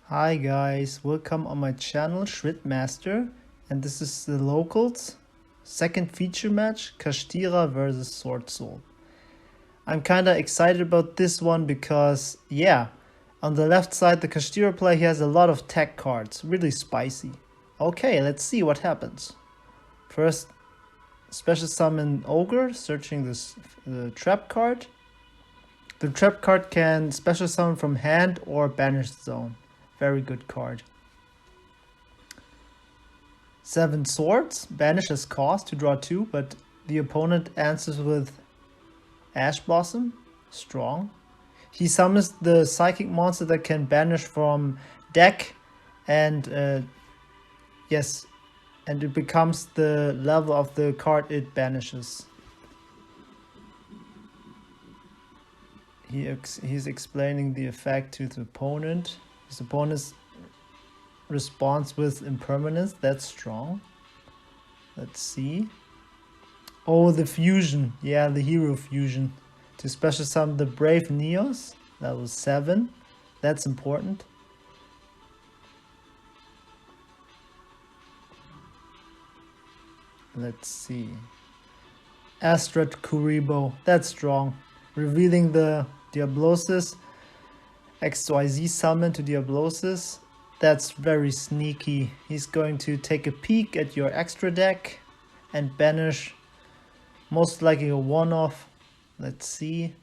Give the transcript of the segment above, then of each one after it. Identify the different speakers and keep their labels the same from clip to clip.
Speaker 1: Hi guys, welcome on my channel Shurit-Master, and this is the locals second feature match, Kashtira versus Swordsoul. I'm kinda excited about this one because on the left side the Kashtira player, he has a lot of tech cards, really spicy. Okay, let's see what happens. First, special summon Ogre, searching the trap card. The trap card can special summon from hand or banished zone. Very good card. 7 swords, banish as cost to draw 2, but the opponent answers with Ash Blossom, strong. He summons the psychic monster that can banish from deck, and and it becomes the level of the card it banishes. He's explaining the effect to the opponent. His opponent responds with impermanence. That's strong. Let's see. Oh, the fusion. Yeah, the hero fusion. To special summon the Brave Neos. That was 7. That's important. Let's see. Astrid Kuribo. That's strong. Revealing the Diablosis. XYZ summon to Diablosis. That's very sneaky. He's going to take a peek at your extra deck and banish, most likely a one-off. Let's see.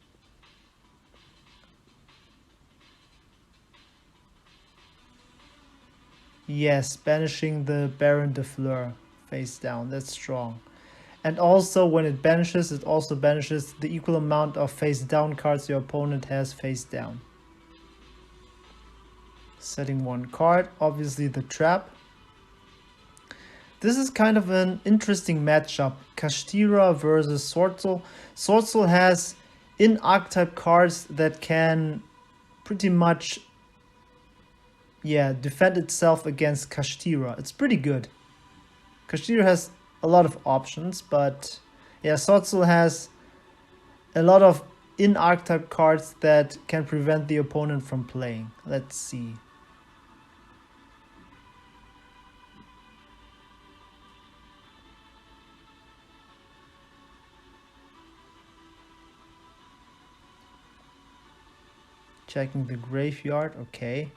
Speaker 1: Yes, banishing the Baron de Fleur face down. That's strong. And also when it banishes the equal amount of face down cards your opponent has face down. Setting 1 card, obviously the trap. This is kind of an interesting matchup. Kashtira versus Swordsoul. Swordsoul has in Archetype cards that can pretty much defend itself against Kashtira. It's pretty good. Kashtira has a lot of options, but Swordsoul has a lot of in Archetype cards that can prevent the opponent from playing. Let's see. Checking the graveyard, okay.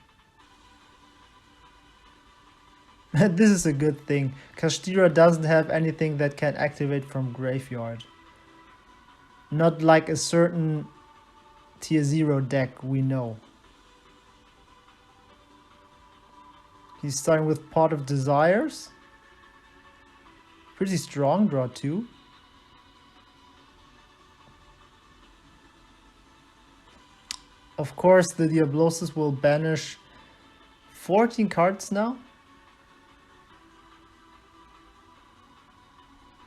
Speaker 1: This is a good thing. Kashtira doesn't have anything that can activate from graveyard. Not like a certain tier 0 deck we know. He's starting with Pot of Desires. Pretty strong, draw 2. Of course, the Diablosis will banish 14 cards now.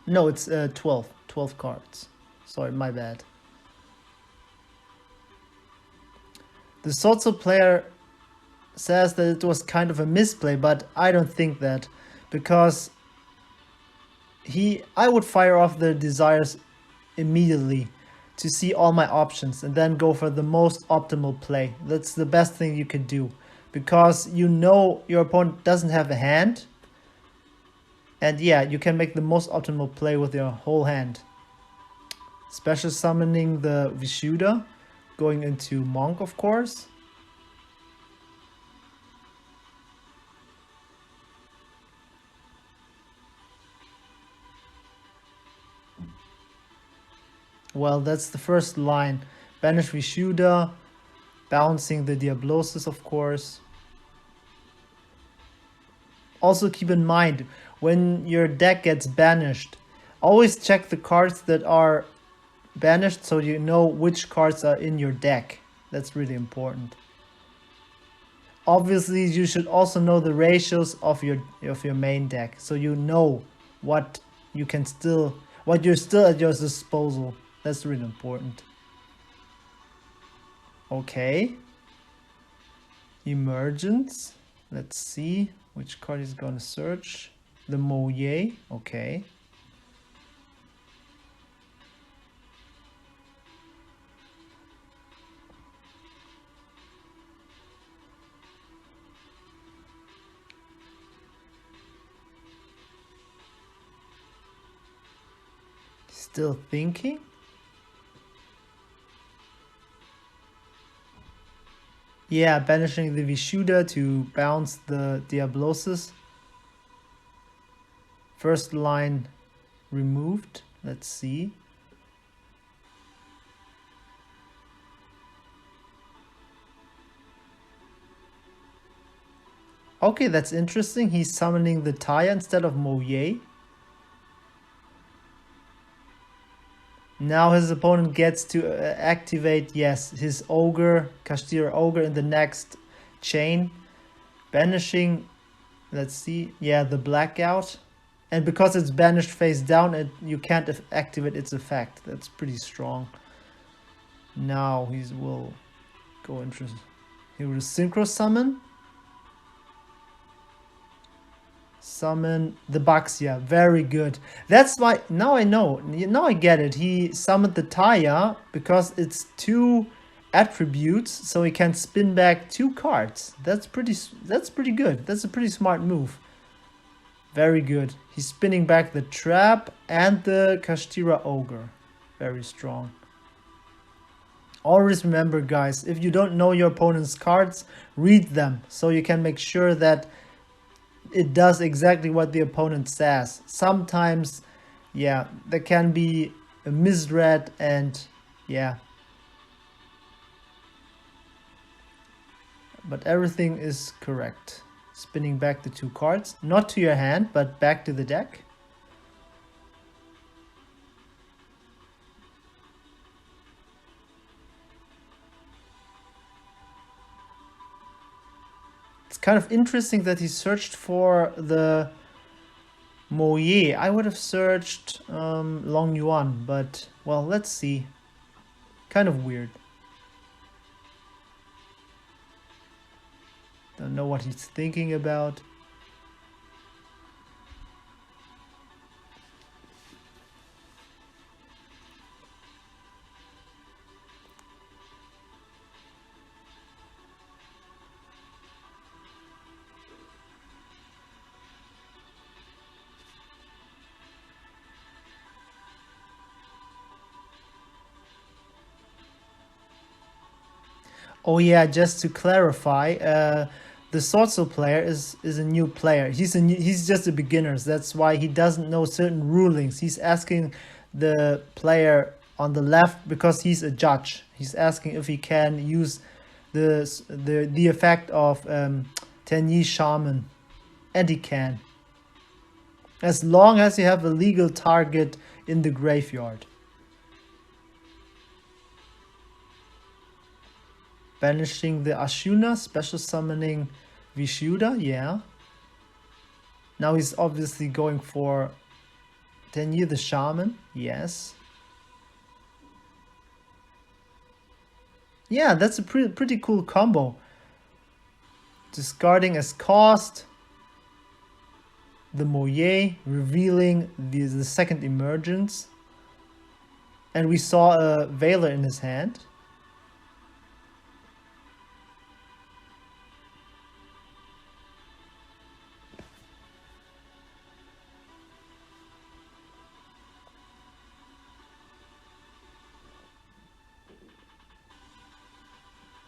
Speaker 1: No, it's 12. 12 cards. Sorry, my bad. The Swordsoul player says that it was kind of a misplay, but I don't think that, because I would fire off the desires immediately to see all my options and then go for the most optimal play. That's the best thing you can do, because you know your opponent doesn't have a hand, and you can make the most optimal play with your whole hand. Special summoning the Vishuddha, going into Monk, of course. Well, that's the first line. Banish Vishuddha, bouncing the Diablosis, of course. Also keep in mind, when your deck gets banished, always check the cards that are banished so you know which cards are in your deck. That's really important. Obviously, you should also know the ratios of your main deck, so you know what you're still at your disposal. That's really important. Okay. Emergence. Let's see which card is gonna search. The Moye. Okay. Still thinking. Yeah, banishing the Vishuddha to bounce the Diablosis. First line removed. Let's see. Okay, that's interesting. He's summoning the Taya instead of Moye. Now his opponent gets to activate, yes, his Ogre, Kashtira Ogre in the next chain. Banishing, let's see, yeah, the Blackout. And because it's banished face down, you can't activate its effect. That's pretty strong. Now he will go interesting. He will Synchro Summon. Summon the Baxia. Very good. That's why, now I know. Now I get it. He summoned the Taya because it's 2 attributes, so he can spin back 2 cards. That's pretty good. That's a pretty smart move. Very good. He's spinning back the Trap and the Kashtira Ogre. Very strong. Always remember, guys, if you don't know your opponent's cards, read them so you can make sure that it does exactly what the opponent says. Sometimes, yeah, there can be a misread and yeah. But everything is correct. Spinning back the 2 cards, not to your hand, but back to the deck. It's kind of interesting that he searched for the Moye. I would have searched Long Yuan, but well, let's see. Kind of weird. Don't know what he's thinking about. Oh yeah, just to clarify, the Swordsoul player is a new player. He's just a beginner. That's why he doesn't know certain rulings. He's asking the player on the left because he's a judge. He's asking if he can use the effect of Tenyi Shaman, and he can, as long as you have a legal target in the graveyard. Banishing the Ashuna, special summoning Vishuddha, yeah. Now he's obviously going for Tenyi the Shaman, yes. Yeah, that's a pretty cool combo. Discarding as cost the Moye, revealing the second emergence. And we saw a Veiler in his hand.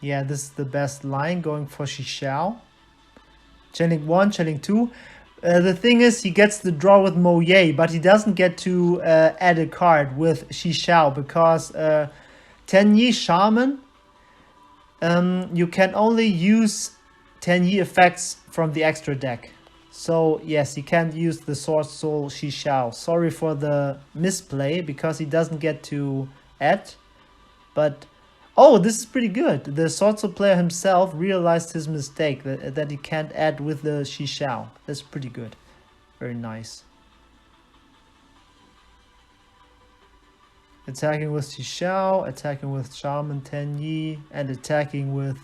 Speaker 1: Yeah, this is the best line, going for Shishao. Channeling 1, channeling 2. The thing is, he gets the draw with Moye, but he doesn't get to add a card with Shishao because Tenyi Shaman, you can only use Tenyi effects from the extra deck. So yes, he can't use the Swordsoul Shishao. Sorry for the misplay because he doesn't get to add, but oh, this is pretty good. The Swordsoul player himself realized his mistake, that he can't add with the Shishao. That's pretty good. Very nice. Attacking with Shishao, attacking with Shaman Tenyi, and attacking with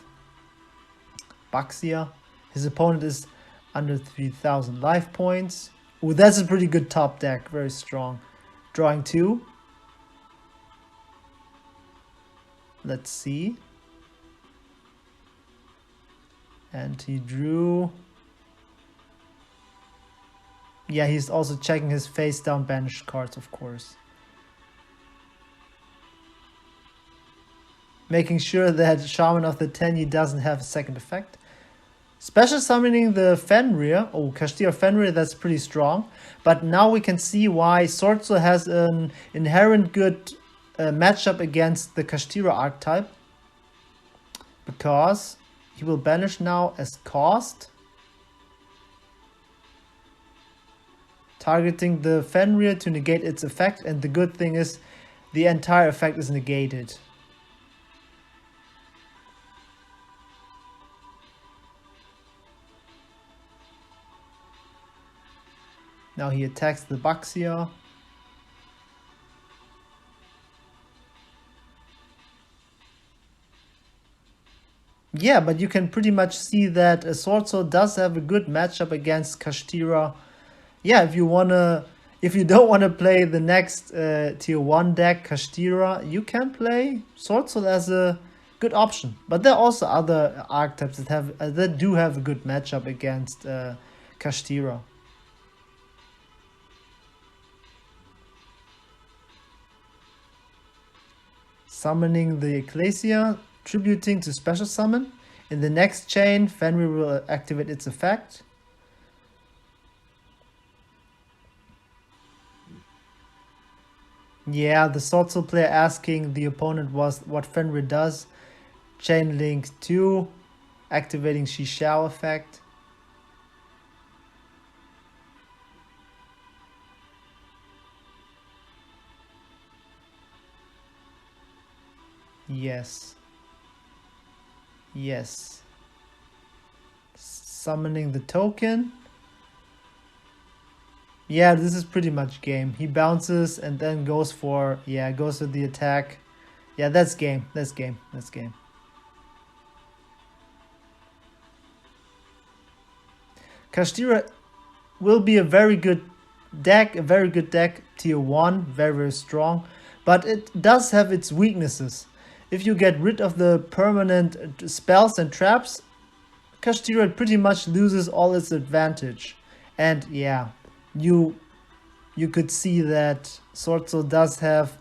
Speaker 1: Baxia. His opponent is under 3,000 life points. Ooh, that's a pretty good top deck. Very strong. Drawing 2. Let's see. And he drew. Yeah, he's also checking his face down banished cards, of course. making sure that Shaman of the Tenyi doesn't have a second effect. Special summoning the Fenrir. Oh, Kashtira Fenrir, that's pretty strong. But now we can see why Swordsoul has an inherent good matchup against the Kashtira archetype. Because he will banish now as cost. Targeting the Fenrir to negate its effect. And the good thing is the entire effect is negated. Now he attacks the Baxia. Yeah, but you can pretty much see that Swordsoul does have a good matchup against Kashtira. Yeah, if you don't wanna play the next tier 1 deck, Kashtira, you can play Swordsoul as a good option. But there are also other archetypes that do have a good matchup against Kashtira. Summoning the Ecclesia, tributing to special summon. In the next chain, Fenrir will activate its effect. Yeah, the Swordsoul player asking the opponent what Fenrir does. Chain link 2, activating Shishao effect. Yes. Yes. Summoning the token. Yeah, this is pretty much game. He bounces and then goes for the attack. Yeah, that's game. That's game. That's game. Kashtira will be a very good deck, tier 1, very, very strong. But it does have its weaknesses. If you get rid of the permanent spells and traps, Kashtira pretty much loses all its advantage. And yeah, you could see that Swordsoul does have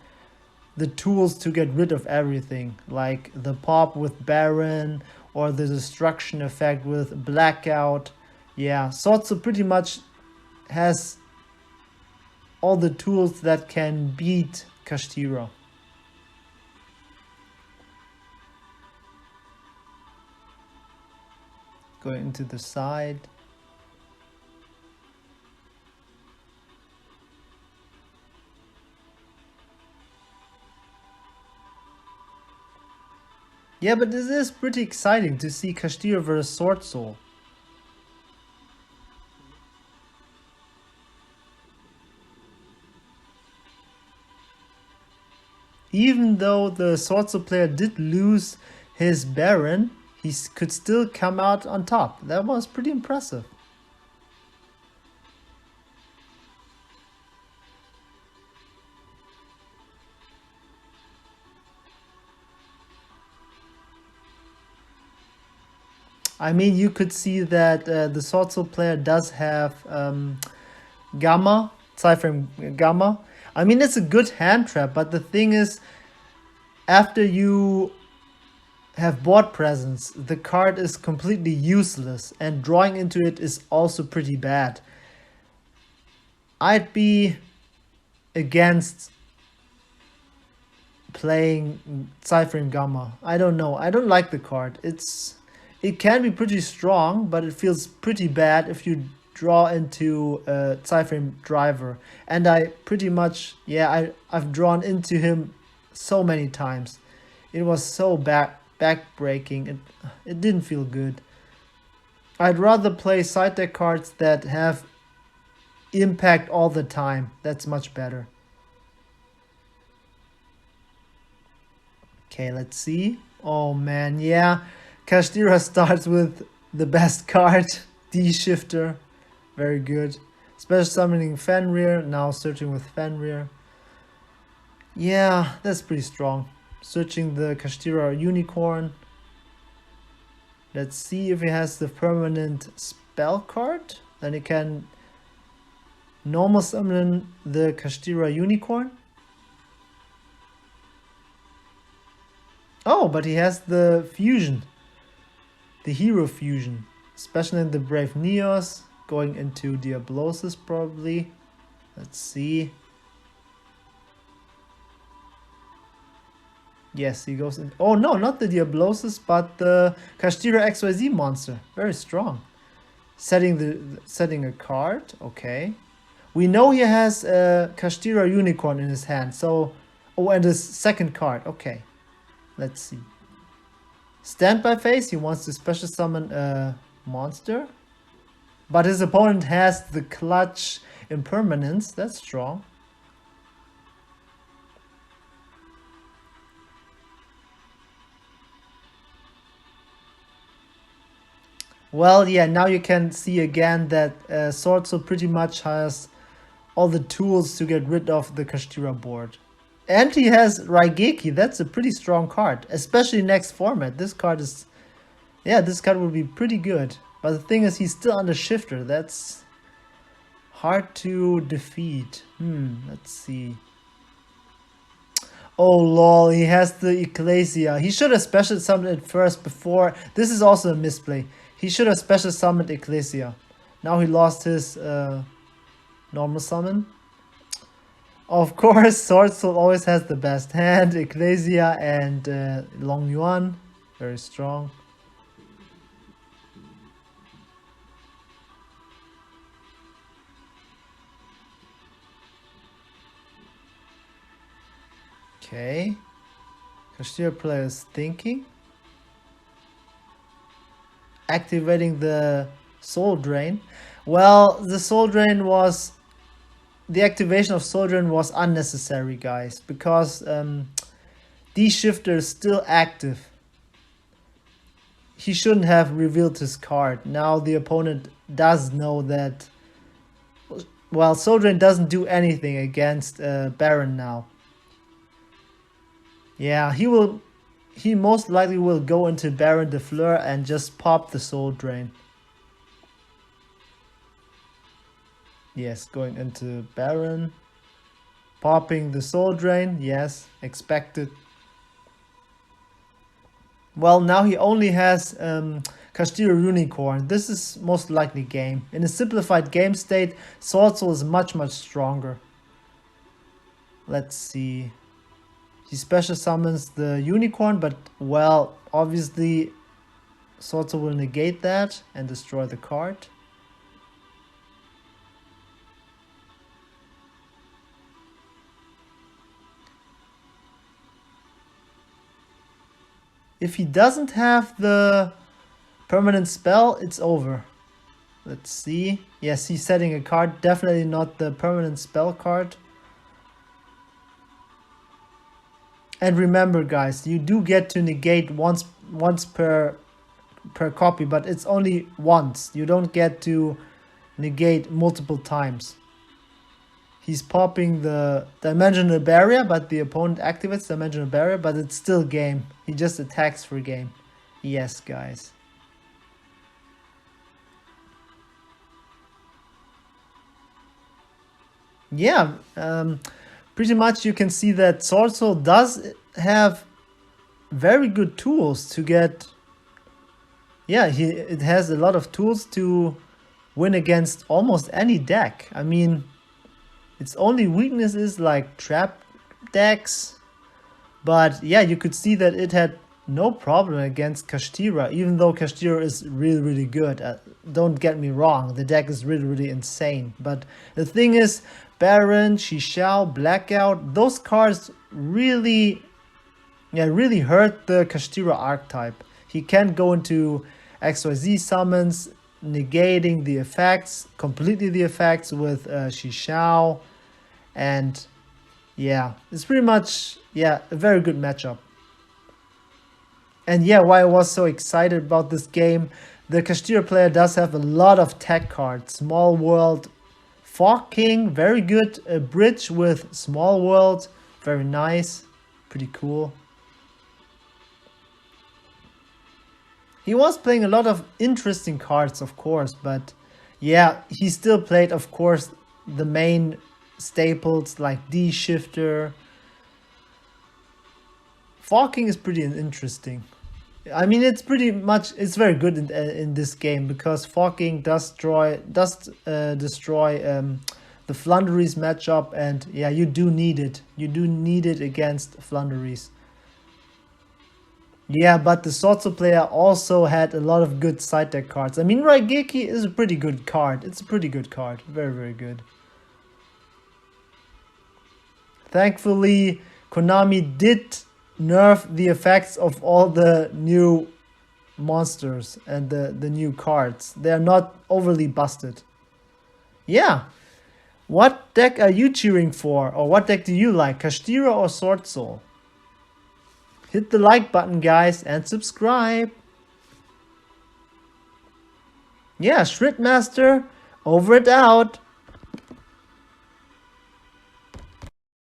Speaker 1: the tools to get rid of everything, like the pop with Baron or the destruction effect with Blackout. Yeah, Swordsoul pretty much has all the tools that can beat Kashtira. Going into the side. Yeah, but this is pretty exciting to see Kashtira versus Swordsoul. Even though the Swordsoul player did lose his Baron, he could still come out on top. That was pretty impressive. I mean, you could see that the Swordsoul player does have Gamma, Cypher Gamma. I mean, it's a good hand trap, but the thing is, after you have board presence, the card is completely useless, and drawing into it is also pretty bad. I'd be against playing Cyphering Gamma. I don't know. I don't like the card. It can be pretty strong, but it feels pretty bad if you draw into Cyphering Driver. And I pretty much, I've drawn into him so many times. It was so backbreaking. It didn't feel good. I'd rather play side deck cards that have impact all the time. That's much better. Okay, let's see. Oh man, yeah. Kashtira starts with the best card, D-Shifter. Very good. Special summoning Fenrir, now searching with Fenrir. Yeah, that's pretty strong. Searching the Kashtira Unicorn. Let's see if he has the permanent spell card. Then he can normal summon the Kashtira Unicorn. Oh, but he has the fusion. The hero fusion. Especially in the Brave Neos. Going into Diablosis probably. Let's see. Yes, he goes in. Oh no, not the Diablosis, but the Kashtira XYZ monster. Very strong. Setting a card. Okay. We know he has a Kashtira unicorn in his hand. So, oh, and his second card. Okay. Let's see. Standby phase. He wants to special summon a monster. But his opponent has the clutch impermanence. That's strong. Well, yeah, now you can see again that Swordsoul pretty much has all the tools to get rid of the Kashtira board. And he has Raigeki. That's a pretty strong card, especially next format. This card is... yeah, this card will be pretty good. But the thing is, he's still under Shifter. That's hard to defeat. Let's see. Oh lol, he has the Ecclesia. He should have special summoned it first before. This is also a misplay. He should have special summoned Ecclesia. Now he lost his normal summon. Of course, Swordsoul always has the best hand. Ecclesia and Long Yuan. Very strong. Okay. Kashtira player is thinking. Activating the Soul Drain. Well, the Soul Drain was... the activation of Soul Drain was unnecessary, guys. Because D-Shifter is still active. He shouldn't have revealed his card. Now the opponent does know that... well, Soul Drain doesn't do anything against Baron now. Yeah, he most likely will go into Baron de Fleur and just pop the Soul Drain. Yes, going into Baron. Popping the Soul Drain. Yes, expected. Well, now he only has Kashtira Unicorn. This is most likely game. In a simplified game state, Swordsoul is much stronger. Let's see. He special summons the Unicorn, but, well, obviously Swordsoul will negate that and destroy the card. If he doesn't have the permanent spell, it's over. Let's see. Yes, he's setting a card. Definitely not the permanent spell card. And remember, guys, you do get to negate once per copy, but it's only once. You don't get to negate multiple times. He's popping the Dimensional Barrier, but the opponent activates Dimensional Barrier, but it's still game. He just attacks for game. Yes, guys. Yeah, pretty much you can see that Swordsoul does have very good tools to get... yeah, it has a lot of tools to win against almost any deck. I mean, its only weakness is like trap decks. But yeah, you could see that it had no problem against Kashtira, even though Kashtira is really good. Don't get me wrong, the deck is really insane. But the thing is, Baron, Shishao, Blackout, those cards really hurt the Kashtira archetype. He can't go into XYZ summons, negating the effects, completely the effects with Shishao. And yeah, it's pretty much, yeah, a very good matchup. And yeah, why I was so excited about this game, the Kashtira player does have a lot of tech cards. Small World, Fog King, very good. A bridge with Small World, very nice, pretty cool. He was playing a lot of interesting cards, of course, but yeah, he still played, of course, the main staples like D-Shifter, Forking is pretty interesting. I mean, it's very good in this game, because forking does destroy the Flunderies matchup, and yeah, you do need it. You do need it against Flunderies. Yeah, but the Swordsoul player also had a lot of good side deck cards. I mean, Raigeki is a pretty good card. It's a pretty good card. Very, very good. Thankfully, Konami did nerf the effects of all the new monsters and the new cards. They are not overly busted. Yeah. What deck are you cheering for? Or what deck do you like? Kashtira or Swordsoul? Hit the like button, guys, and subscribe. Yeah, Shurit-Master, over and out.